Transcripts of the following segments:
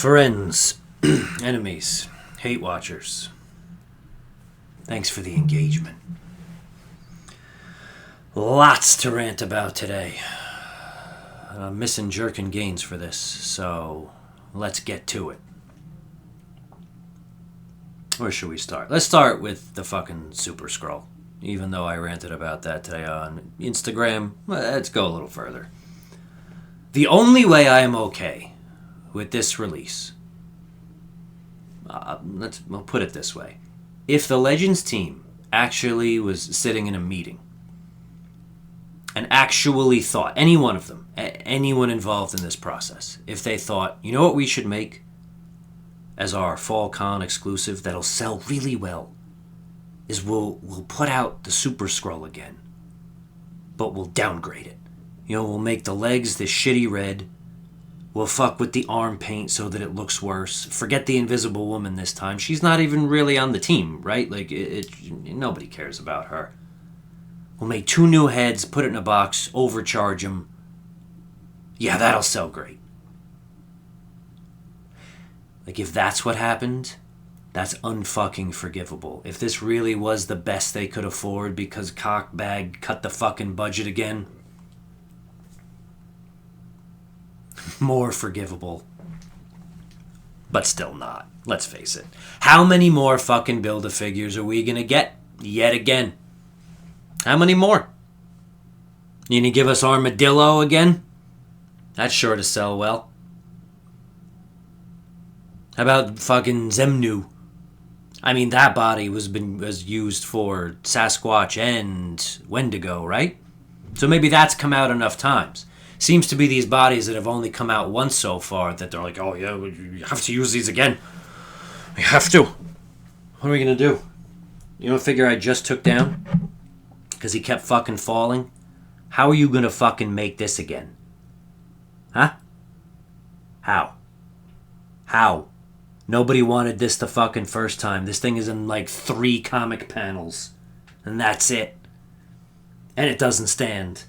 Friends, enemies, hate watchers, thanks for the engagement. Lots to rant about today. I'm missing Jerkin Gaines for this, so let's get to it. Where should we start? Let's start with the fucking Super Skrull. Even though I ranted about that today on Instagram, let's go a little further. The only way I am okay with this release, we'll put it this way. If the Legends team actually was sitting in a meeting and actually thought, any one of them, anyone involved in this process, if they thought, you know what we should make as our Fall Con exclusive that'll sell really well, is we'll put out the Super Skrull again, but we'll downgrade it. You know, we'll make the legs this shitty red. We'll fuck with the arm paint so that it looks worse. Forget the Invisible Woman this time. She's not even really on the team, right? Like, nobody cares about her. We'll make 2 new heads, put it in a box, overcharge them. Yeah, that'll sell great. Like, if that's what happened, that's unfucking forgivable. If this really was the best they could afford because Cockbag cut the fucking budget again, more forgivable. But still not. Let's face it. How many more fucking Build-A-Figures are we gonna get yet again? How many more? You gonna give us Armadillo again? That's sure to sell well. How about fucking Zemnu? I mean, that body was used for Sasquatch and Wendigo, right? So maybe that's come out enough times. Seems to be these bodies that have only come out once so far that they're like, oh yeah, we have to use these again. We have to. What are we gonna do? You know what figure I just took down? Because he kept fucking falling? How are you gonna fucking make this again? Huh? How? Nobody wanted this the fucking first time. This thing is in like 3 comic panels. And that's it. And it doesn't stand.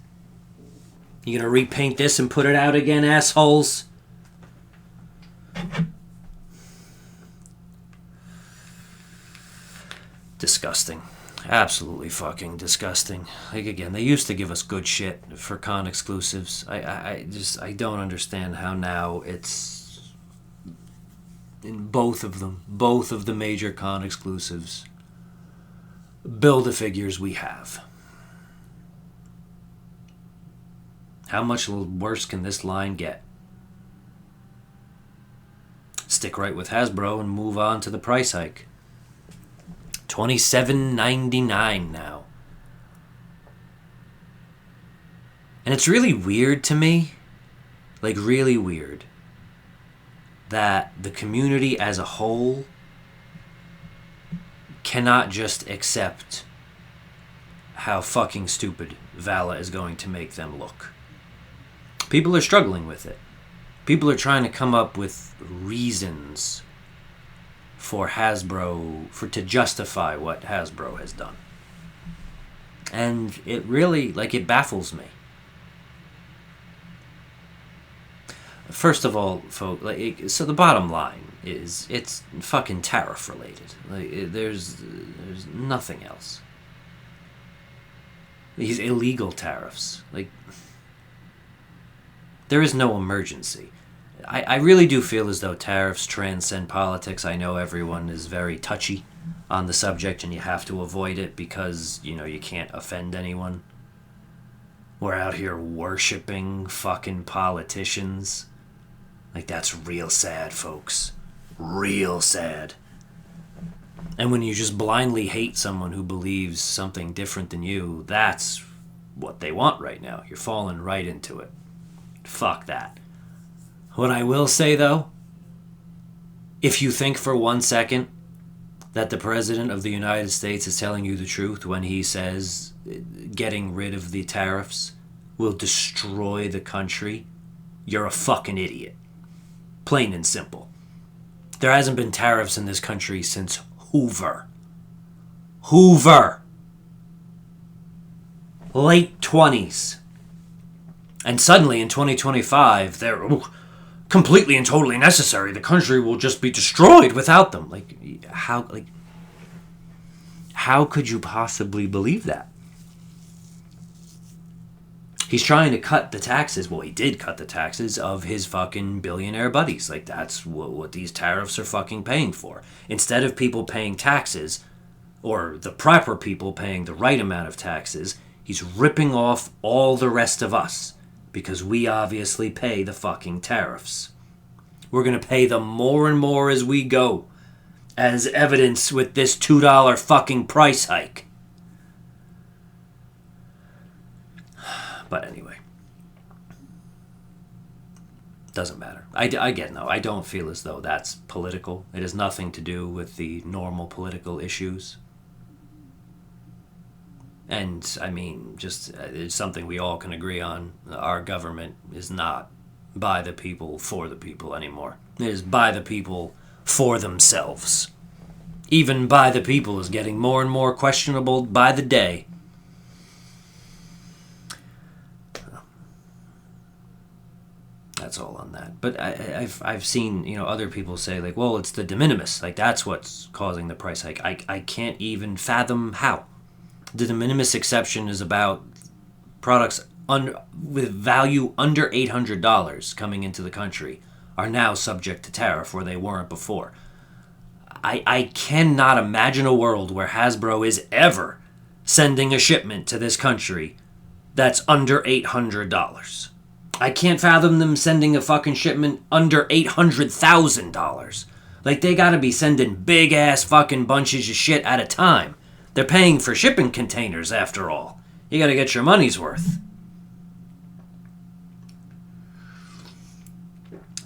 You gonna repaint this and put it out again, assholes? Disgusting. Absolutely fucking disgusting. Like, again, they used to give us good shit for con exclusives. I don't understand how now it's in both of them, both of the major con exclusives. Build-A-Figures we have. How much worse can this line get? Stick right with Hasbro and move on to the price hike. $27.99 now. And it's really weird to me, like really weird, that the community as a whole cannot just accept how fucking stupid Vala is going to make them look. People are struggling with it. People are trying to come up with reasons for Hasbro, to justify what Hasbro has done. And it really, it baffles me. First of all, folks, so the bottom line is, it's fucking tariff related. There's nothing else. These illegal tariffs, there is no emergency. I really do feel as though tariffs transcend politics. I know everyone is very touchy on the subject and you have to avoid it because, you can't offend anyone. We're out here worshiping fucking politicians. That's real sad, folks. Real sad. And when you just blindly hate someone who believes something different than you, that's what they want right now. You're falling right into it. Fuck that. What I will say, though, if you think for 1 second that the President of the United States is telling you the truth when he says getting rid of the tariffs will destroy the country, you're a fucking idiot. Plain and simple. There hasn't been tariffs in this country since Hoover. Late 20s. And suddenly in 2025, they're completely and totally necessary. The country will just be destroyed without them. How could you possibly believe that? He's trying to cut the taxes. Well, he did cut the taxes of his fucking billionaire buddies. Like, that's what these tariffs are fucking paying for. Instead of people paying taxes, or the proper people paying the right amount of taxes, he's ripping off all the rest of us. Because we obviously pay the fucking tariffs. We're going to pay them more and more as we go. As evidence with this $2 fucking price hike. But anyway. Doesn't matter. Again, though, I don't feel as though that's political. It has nothing to do with the normal political issues. And, I mean, just it's something we all can agree on. Our government is not by the people, for the people anymore. It is by the people, for themselves. Even by the people is getting more and more questionable by the day. That's all on that. But I've seen, other people say, like, well, it's the de minimis. Like, that's what's causing the price hike. I can't even fathom how. The de minimis exception is about products with value under $800 coming into the country are now subject to tariff where they weren't before. I cannot imagine a world where Hasbro is ever sending a shipment to this country that's under $800. I can't fathom them sending a fucking shipment under $800,000. Like, they gotta be sending big-ass fucking bunches of shit at a time. They're paying for shipping containers, after all. You gotta get your money's worth.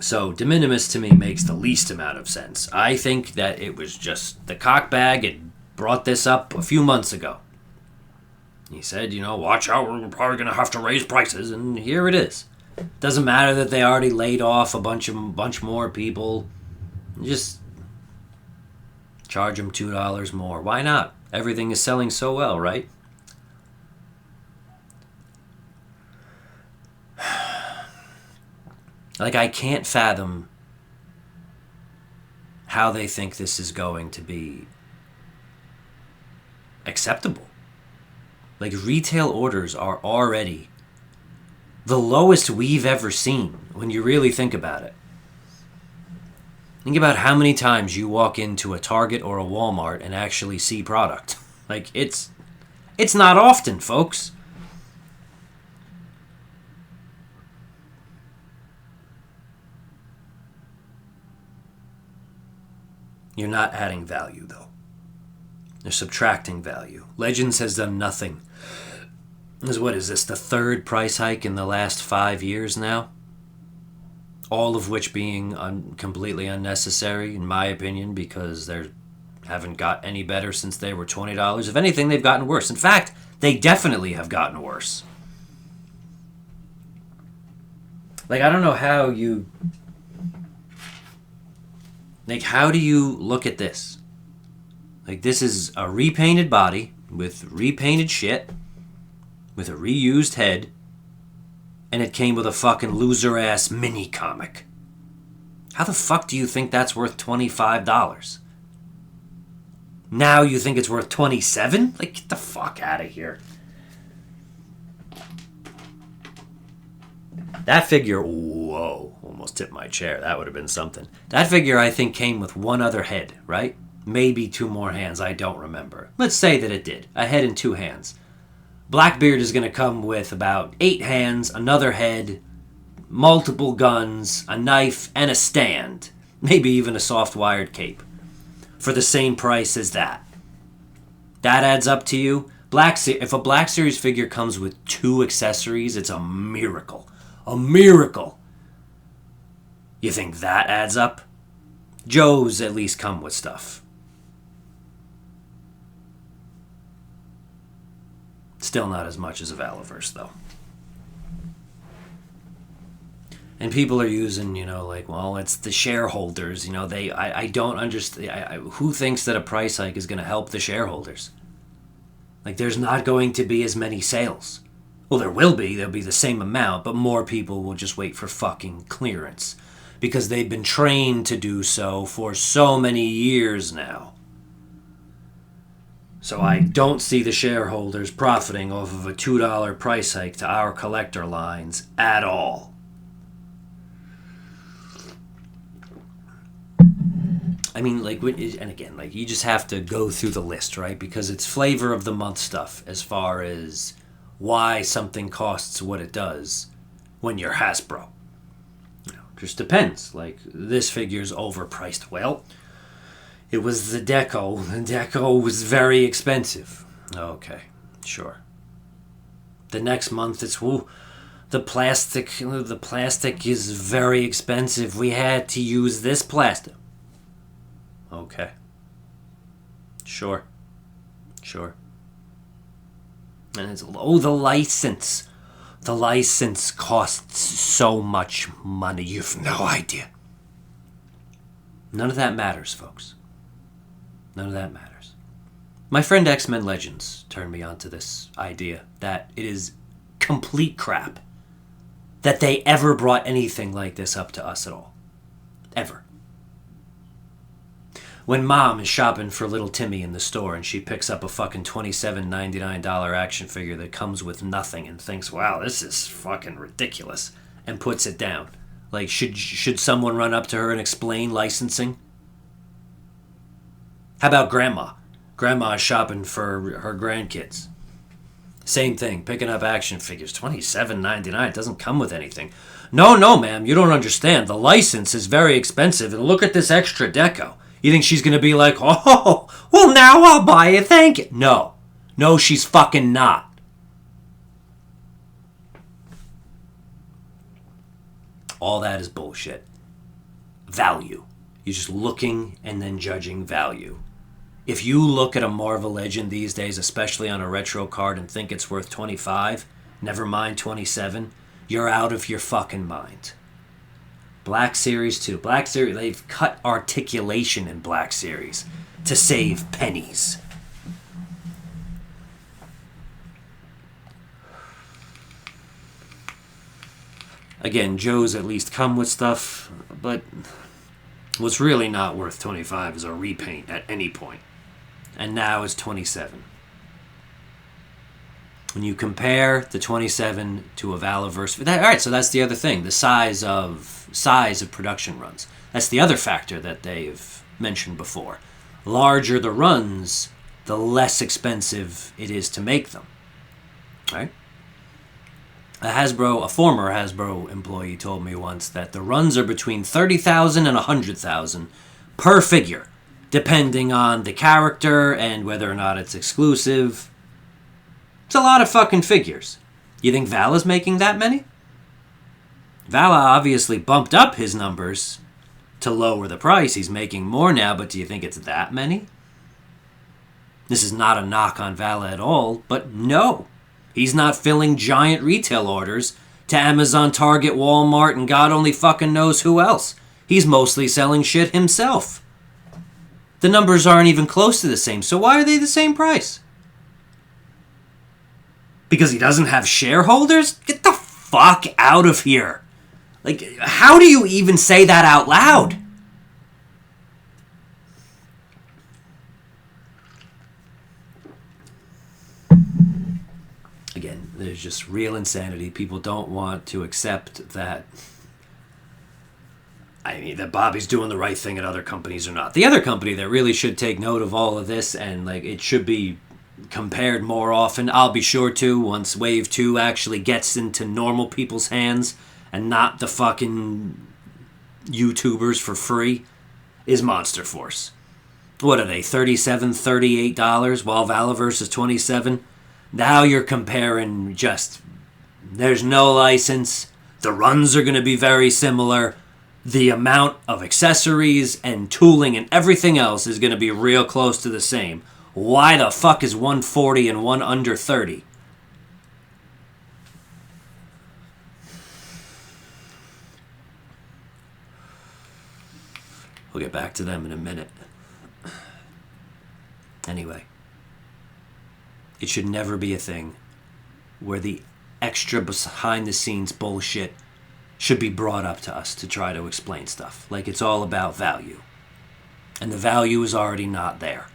So, de minimis to me makes the least amount of sense. I think that it was just the cockbag had brought this up a few months ago. He said, watch out, we're probably gonna have to raise prices, and here it is. Doesn't matter that they already laid off a bunch more people. Just charge them $2 more. Why not? Everything is selling so well, right? Like, I can't fathom how they think this is going to be acceptable. Like, retail orders are already the lowest we've ever seen when you really think about it. Think about how many times you walk into a Target or a Walmart and actually see product. Like, it's not often, folks. You're not adding value, though. They're subtracting value. Legends has done nothing. What is this, the third price hike in the last 5 years now? All of which being completely unnecessary, in my opinion, because they haven't got any better since they were $20. If anything, they've gotten worse. In fact, they definitely have gotten worse. Like, I don't know how you... Like, how do you look at this? Like, this is a repainted body with repainted shit, with a reused head, and it came with a fucking loser-ass mini-comic. How the fuck do you think that's worth $25? Now you think it's worth $27? Like, get the fuck out of here. That figure, whoa, almost tipped my chair. That would have been something. That figure, I think, came with one other head, right? Maybe 2 more hands, I don't remember. Let's say that it did. A head and 2 hands. Blackbeard is going to come with about 8 hands, another head, multiple guns, a knife, and a stand. Maybe even a soft-wired cape. For the same price as that. That adds up to you? If a Black Series figure comes with 2 accessories, it's a miracle. A miracle! You think that adds up? Joe's at least come with stuff. Still not as much as a Valiverse, though. And people are using, like, well, it's the shareholders. I don't understand. Who thinks that a price hike is going to help the shareholders? Like, there's not going to be as many sales. Well, there will be. There'll be the same amount, but more people will just wait for fucking clearance. because they've been trained to do so for so many years now. So I don't see the shareholders profiting off of a $2 price hike to our collector lines at all. I mean, like, and again, like, you just have to go through the list, right? Because it's flavor of the month stuff as far as why something costs what it does when you're Hasbro. Just depends. Like, this figure's overpriced. Well, it was the deco. The deco was very expensive. Okay, sure. The next month it's, the plastic is very expensive. We had to use this plastic. Okay. Sure. And it's, the license. The license costs so much money, you've no idea. None of that matters, folks. None of that matters. My friend X-Men Legends turned me onto this idea that it is complete crap that they ever brought anything like this up to us at all. Ever. When Mom is shopping for little Timmy in the store and she picks up a fucking $27.99 action figure that comes with nothing and thinks, wow, this is fucking ridiculous, and puts it down. Like, should someone run up to her and explain licensing? How about Grandma? Grandma is shopping for her grandkids. Same thing, picking up action figures. $27.99, it doesn't come with anything. No, ma'am, you don't understand. The license is very expensive, and look at this extra deco. You think she's going to be like, oh, well, now I'll buy it, thank you. No, she's fucking not. All that is bullshit. Value. You're just looking and then judging value. If you look at a Marvel Legend these days, especially on a retro card, and think it's worth 25, never mind 27, you're out of your fucking mind. Black Series 2. Black Series, they've cut articulation in Black Series to save pennies. Again, Joe's at least come with stuff, but what's really not worth 25 is a repaint at any point. And now it's 27. When you compare the 27 to a Valaverse, alright, so that's the other thing, the size of production runs. That's the other factor that they've mentioned before. Larger the runs, the less expensive it is to make them. Right? A former Hasbro employee told me once that the runs are between 30,000 and 100,000 per figure, depending on the character and whether or not it's exclusive. It's a lot of fucking figures. You think Vala's making that many? Vala obviously bumped up his numbers to lower the price. He's making more now, but do you think it's that many? This is not a knock on Vala at all, but no. He's not filling giant retail orders to Amazon, Target, Walmart, and God only fucking knows who else. He's mostly selling shit himself. The numbers aren't even close to the same, so why are they the same price? Because he doesn't have shareholders? Get the fuck out of here. Like, how do you even say that out loud? Again, there's just real insanity. People don't want to accept that, that Bobby's doing the right thing and other companies are not. The other company that really should take note of all of this, and it should be compared more often, I'll be sure to, once Wave 2 actually gets into normal people's hands and not the fucking YouTubers for free, is Monster Force. What are they, $37, $38, while Valaverse is $27? Now you're comparing there's no license, the runs are going to be very similar, the amount of accessories and tooling and everything else is going to be real close to the same. Why the fuck is one 40 and one under 30? We'll get back to them in a minute. Anyway. It should never be a thing where the extra behind-the-scenes bullshit should be brought up to us to try to explain stuff. Like it's all about value. And the value is already not there.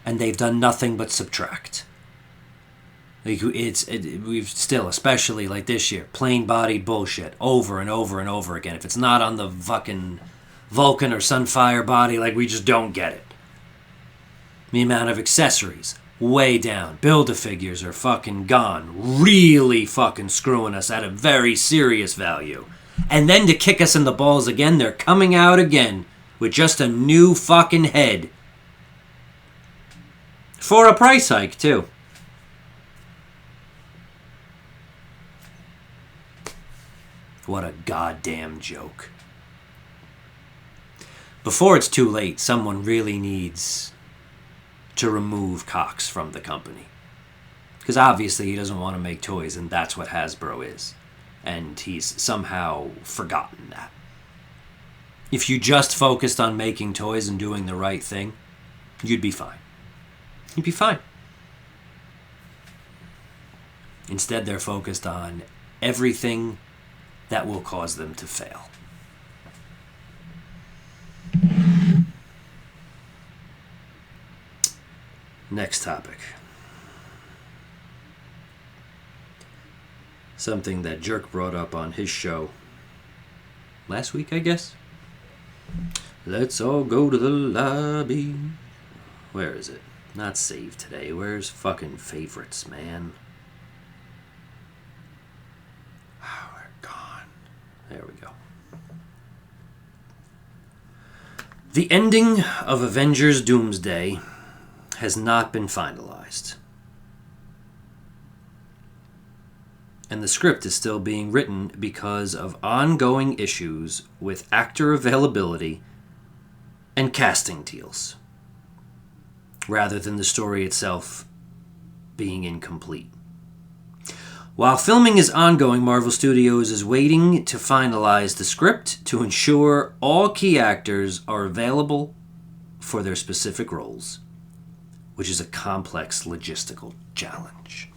And they've done nothing but subtract. Like we've still, especially like this year, plain-bodied bullshit over and over and over again. If it's not on the fucking Vulcan or Sunfire body, like we just don't get it. The amount of accessories, way down. Build-A-Figures are fucking gone. Really fucking screwing us at a very serious value. And then to kick us in the balls again, they're coming out again with just a new fucking head. For a price hike, too. What a goddamn joke. Before it's too late, someone really needs to remove Cox from the company. Because obviously he doesn't want to make toys, and that's what Hasbro is. And he's somehow forgotten that. If you just focused on making toys and doing the right thing, you'd be fine. You'd be fine. Instead, they're focused on everything that will cause them to fail. Next topic. Something that Jerk brought up on his show last week, I guess. Let's all go to the lobby. Where is it? Not save today. Where's fucking favorites, man? Oh, they're gone. There we go. The ending of Avengers Doomsday has not been finalized. And the script is still being written because of ongoing issues with actor availability and casting deals, rather than the story itself being incomplete. While filming is ongoing, Marvel Studios is waiting to finalize the script to ensure all key actors are available for their specific roles, which is a complex logistical challenge.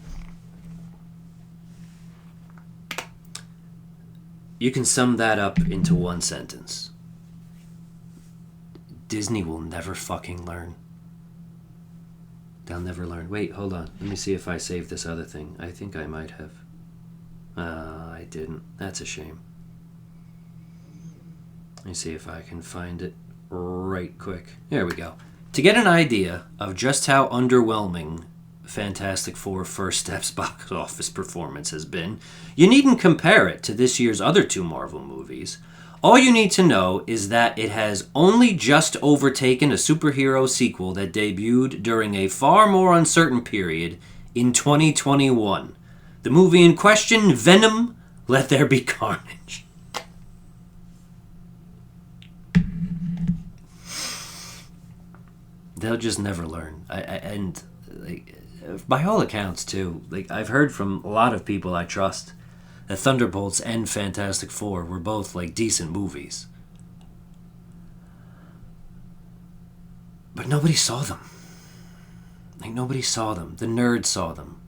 You can sum that up into one sentence. Disney will never fucking learn. They'll never learn. Wait, hold on. Let me see if I saved this other thing. I think I might have. I didn't. That's a shame. Let me see if I can find it right quick. There we go. To get an idea of just how underwhelming Fantastic Four First Steps box office performance has been, you needn't compare it to this year's other two Marvel movies. All you need to know is that it has only just overtaken a superhero sequel that debuted during a far more uncertain period in 2021. The movie in question, Venom, Let There Be Carnage. They'll just never learn. By all accounts, too, I've heard from a lot of people I trust that Thunderbolts and Fantastic Four were both decent movies. But nobody saw them. Nobody saw them. The nerds saw them.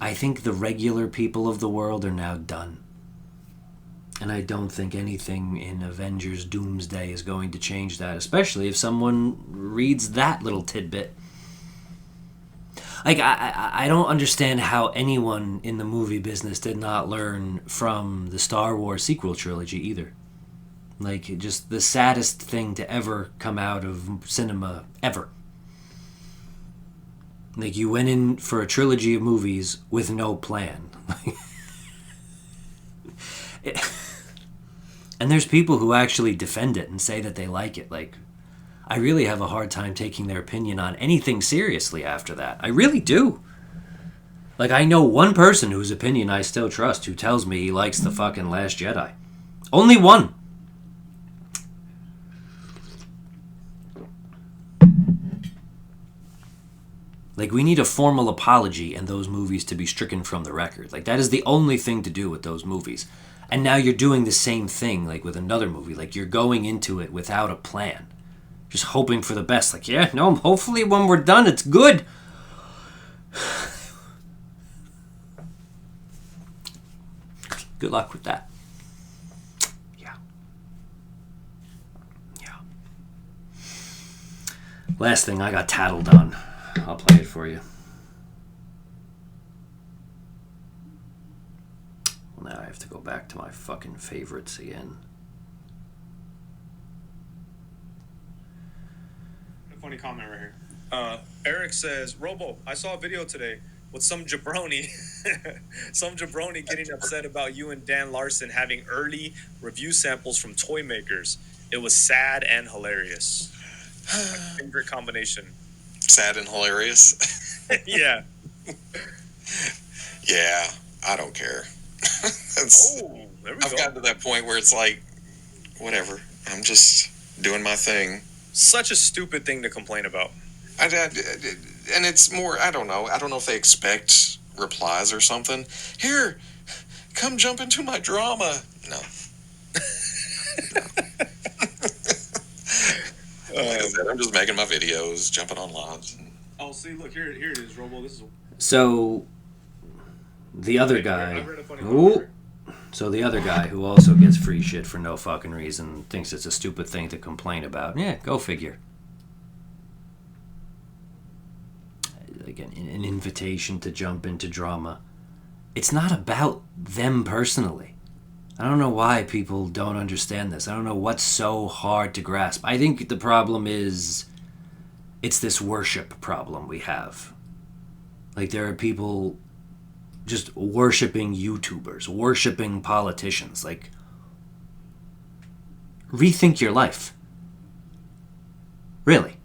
I think the regular people of the world are now done. And I don't think anything in Avengers Doomsday is going to change that, especially if someone reads that little tidbit. I don't understand how anyone in the movie business did not learn from the Star Wars sequel trilogy either. Just the saddest thing to ever come out of cinema ever. You went in for a trilogy of movies with no plan. And there's people who actually defend it and say that they like it. I really have a hard time taking their opinion on anything seriously after that. I really do. I know one person whose opinion I still trust who tells me he likes the fucking Last Jedi. Only one. We need a formal apology and those movies to be stricken from the record. That is the only thing to do with those movies. And now you're doing the same thing, with another movie. You're going into it without a plan. Just hoping for the best. Hopefully when we're done, it's good. Good luck with that. Last thing, I got tattled on. I'll play it for you. Well, now I have to go back to my fucking favorites again. A funny comment right here. Eric says, Robo, I saw a video today with some jabroni, getting upset about you and Dan Larson having early review samples from toy makers. It was sad and hilarious. My favorite combination. Sad and hilarious. Yeah. Yeah, I don't care. There we go. I've gotten to that point where it's like, whatever. I'm just doing my thing. Such a stupid thing to complain about. And it's more, I don't know if they expect replies or something. Here, come jump into my drama. No. Like I said, I'm just making my videos, jumping on lives. Oh, see, look, here it is, Robo. This is... So, the other guy... So the other guy who also gets free shit for no fucking reason thinks it's a stupid thing to complain about. Yeah, go figure. Again, an invitation to jump into drama. It's not about them personally. I don't know why people don't understand this. I don't know what's so hard to grasp. I think the problem is it's this worship problem we have. Like, there are people just worshiping YouTubers, worshiping politicians. Like, rethink your life. Really.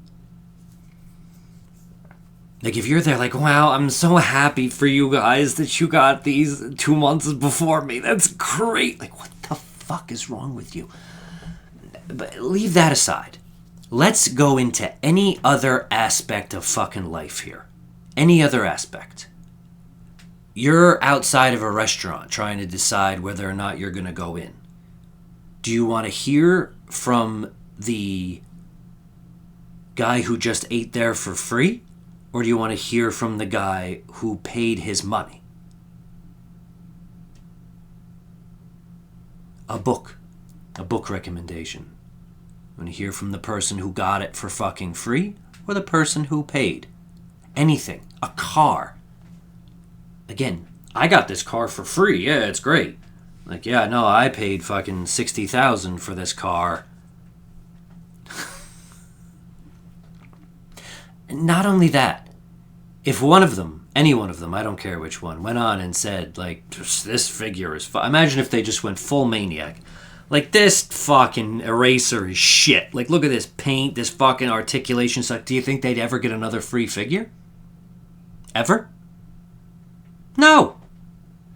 Like, if you're there like, wow, I'm so happy for you guys that you got these 2 months before me. That's great. Like, what the fuck is wrong with you? But leave that aside. Let's go into any other aspect of fucking life here. Any other aspect. You're outside of a restaurant trying to decide whether or not you're going to go in. Do you want to hear from the guy who just ate there for free? Or do you want to hear from the guy who paid his money? A book recommendation. You want to hear from the person who got it for fucking free or the person who paid? Anything. A car. Again, I got this car for free. Yeah, it's great. Like, yeah, no, I paid fucking $60,000 for this car. Not only that, if one of them, any one of them, I don't care which one, went on and said, like, this figure is imagine if they just went full maniac. Like, this fucking eraser is shit. Like, look at this paint, this fucking articulation stuff. Do you think they'd ever get another free figure? Ever? No.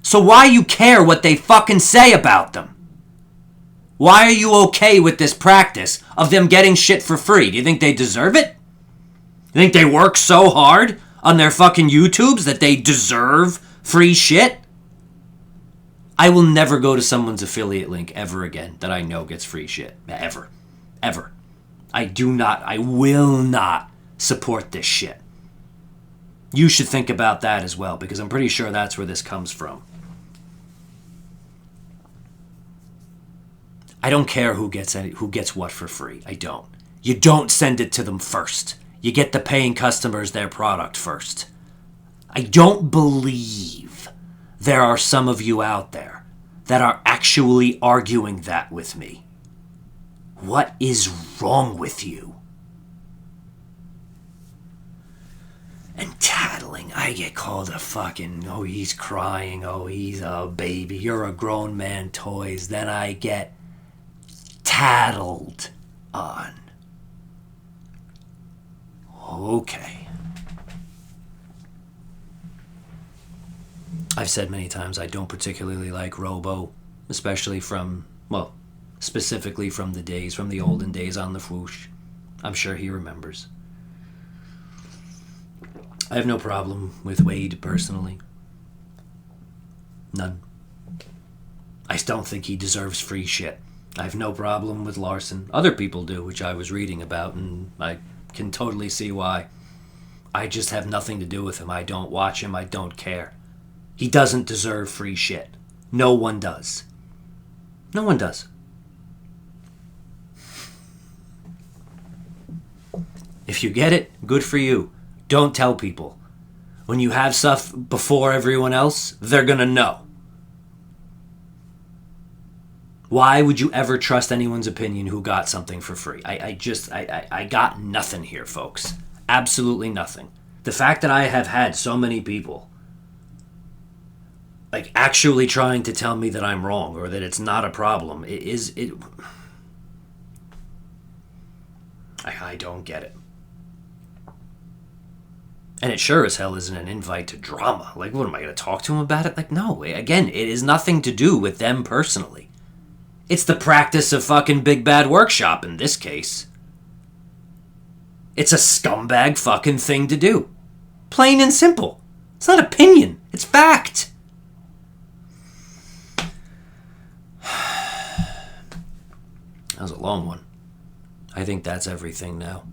So why you care what they fucking say about them? Why are you okay with this practice of them getting shit for free? Do you think they deserve it? You think they work so hard on their fucking YouTubes that they deserve free shit? I will never go to someone's affiliate link ever again that I know gets free shit. Ever. Ever. I will not support this shit. You should think about that as well, because I'm pretty sure that's where this comes from. I don't care who gets what for free. I don't. You don't send it to them first. You get the paying customers their product first. I don't believe there are some of you out there that are actually arguing that with me. What is wrong with you? And tattling, I get called a fucking, oh, he's crying, oh, he's a baby, you're a grown man toys. Then I get tattled on. Okay. I've said many times I don't particularly like Robo, especially specifically from the olden days on the Whoosh. I'm sure he remembers. I have no problem with Wade personally. None. I don't think he deserves free shit. I have no problem with Larson. Other people do, which I was reading about, and I can totally see why. I just have nothing to do with him. I don't watch him. I don't care. He doesn't deserve free shit. No one does. No one does. If you get it, good for you. Don't tell people. When you have stuff before everyone else, they're gonna know. Why would you ever trust anyone's opinion who got something for free? I got nothing here, folks. Absolutely nothing. The fact that I have had so many people like actually trying to tell me that I'm wrong or that it's not a problem, I don't get it. And it sure as hell isn't an invite to drama. Like, what, am I going to talk to them about it? Like, no. Again, it is nothing to do with them personally. It's the practice of fucking Big Bad Workshop in this case. It's a scumbag fucking thing to do. Plain and simple. It's not opinion. It's fact. That was a long one. I think that's everything now.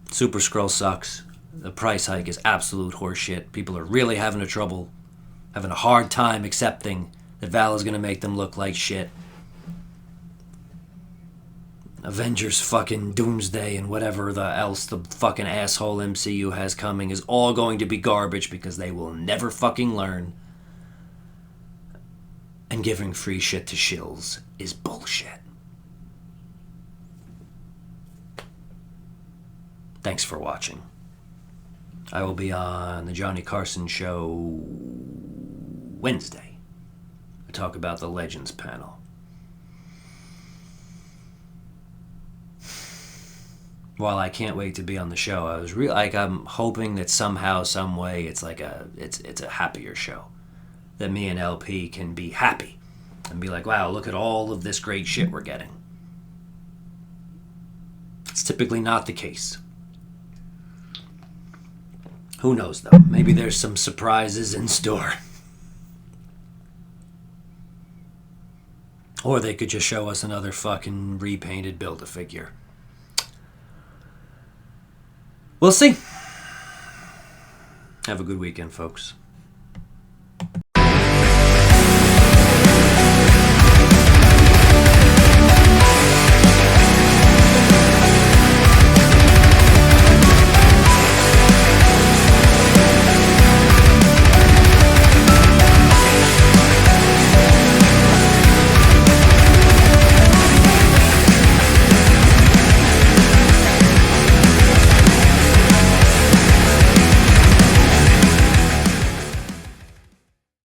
Super Skrull sucks. The price hike is absolute horseshit. People are really having a hard time accepting that Val is going to make them look like shit. Avengers fucking Doomsday and whatever else the fucking asshole MCU has coming is all going to be garbage because they will never fucking learn. And giving free shit to shills is bullshit. Thanks for watching. I will be on the Johnny Carson Show Wednesday. I talk about the Legends panel. While I can't wait to be on the show, I'm hoping that somehow, some way, it's a happier show. That me and LP can be happy and be like, wow, look at all of this great shit we're getting. It's typically not the case. Who knows, though? Maybe there's some surprises in store. Or they could just show us another fucking repainted Build-A-Figure. We'll see. Have a good weekend, folks.